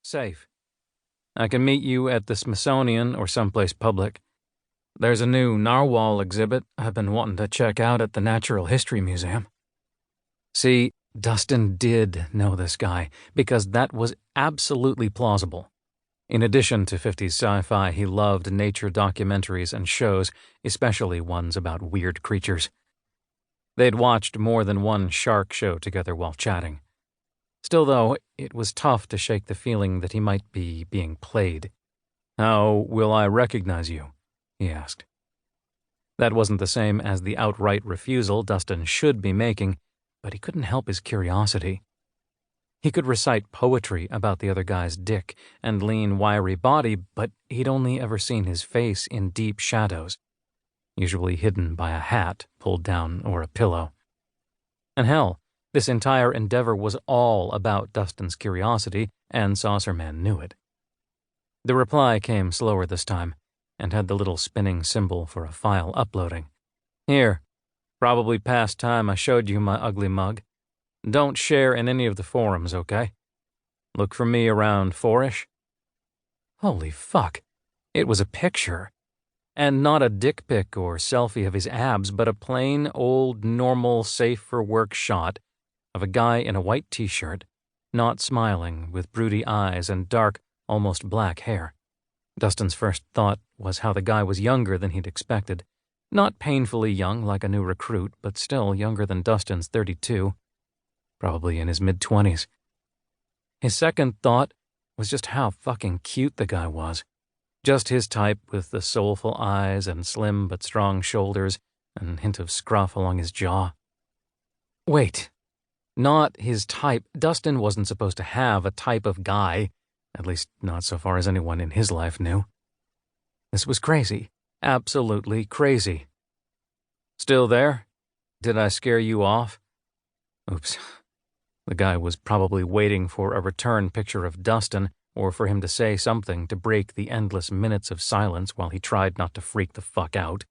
Safe. I can meet you at the Smithsonian or someplace public. There's a new narwhal exhibit I've been wanting to check out at the Natural History Museum. See, Dustin did know this guy, because that was absolutely plausible. In addition to 50s sci-fi, he loved nature documentaries and shows, especially ones about weird creatures. They'd watched more than one shark show together while chatting. Still, though, it was tough to shake the feeling that he might be being played. "How will I recognize you?" he asked. That wasn't the same as the outright refusal Dustin should be making, but he couldn't help his curiosity. He could recite poetry about the other guy's dick and lean, wiry body, but he'd only ever seen his face in deep shadows, usually hidden by a hat pulled down or a pillow. And hell, this entire endeavor was all about Dustin's curiosity, and Saucerman knew it. The reply came slower this time, and had the little spinning symbol for a file uploading. "Here, probably past time I showed you my ugly mug. Don't share in any of the forums, okay? Look for me around 4-ish. Holy fuck. It was a picture. And not a dick pic or selfie of his abs, but a plain, old, normal, safe-for-work shot of a guy in a white t-shirt, not smiling, with broody eyes and dark, almost black hair. Dustin's first thought was how the guy was younger than he'd expected. Not painfully young like a new recruit, but still younger than Dustin's 32. Probably in his mid-20s. His second thought was just how fucking cute the guy was. Just his type, with the soulful eyes and slim but strong shoulders and a hint of scruff along his jaw. Wait. Not his type. Dustin wasn't supposed to have a type of guy, at least not so far as anyone in his life knew. This was crazy. Absolutely crazy. Still there? Did I scare you off? Oops. The guy was probably waiting for a return picture of Dustin, or for him to say something to break the endless minutes of silence while he tried not to freak the fuck out.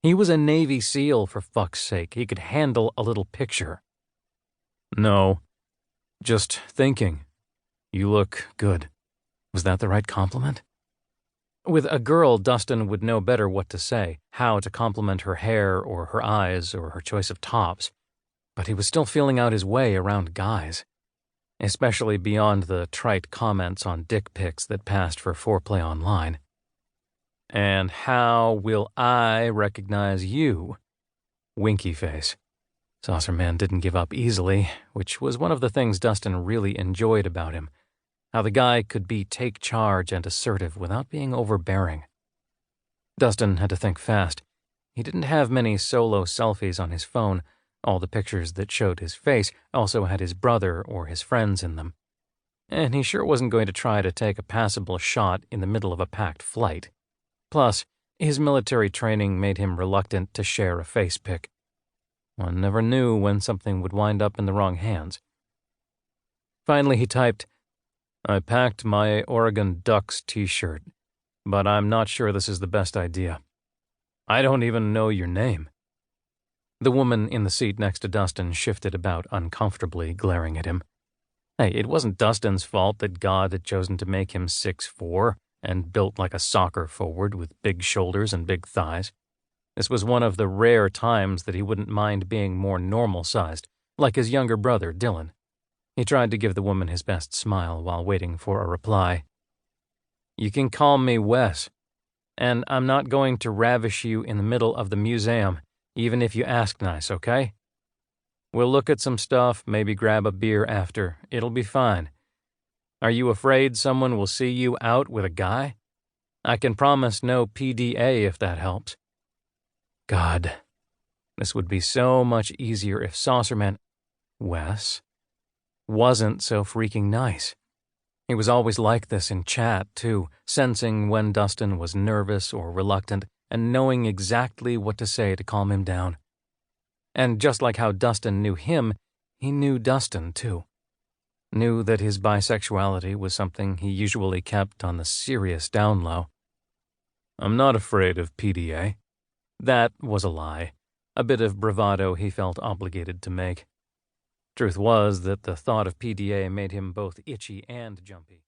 He was a Navy SEAL, for fuck's sake. He could handle a little picture. No. Just thinking. You look good. Was that the right compliment? With a girl, Dustin would know better what to say, how to compliment her hair or her eyes or her choice of tops. But he was still feeling out his way around guys, especially beyond the trite comments on dick pics that passed for foreplay online. And how will I recognize you? Winky face. Saucerman didn't give up easily, which was one of the things Dustin really enjoyed about him. How the guy could be take charge and assertive without being overbearing. Dustin had to think fast. He didn't have many solo selfies on his phone. All the pictures that showed his face also had his brother or his friends in them. And he sure wasn't going to try to take a passable shot in the middle of a packed flight. Plus, his military training made him reluctant to share a face pic. One never knew when something would wind up in the wrong hands. Finally, he typed, "I packed my Oregon Ducks t-shirt, but I'm not sure this is the best idea. I don't even know your name." The woman in the seat next to Dustin shifted about uncomfortably, glaring at him. Hey, it wasn't Dustin's fault that God had chosen to make him 6'4" and built like a soccer forward with big shoulders and big thighs. This was one of the rare times that he wouldn't mind being more normal-sized, like his younger brother, Dylan. He tried to give the woman his best smile while waiting for a reply. "You can call me Wes, and I'm not going to ravish you in the middle of the museum, even if you ask nice, okay? We'll look at some stuff, maybe grab a beer after. It'll be fine. Are you afraid someone will see you out with a guy? I can promise no PDA if that helps." God, this would be so much easier if Saucerman, Wes, wasn't so freaking nice. He was always like this in chat, too, sensing when Dustin was nervous or reluctant and knowing exactly what to say to calm him down. And just like how Dustin knew him, he knew Dustin, too. Knew that his bisexuality was something he usually kept on the serious down low. "I'm not afraid of PDA." That was a lie, a bit of bravado he felt obligated to make. Truth was that the thought of PDA made him both itchy and jumpy.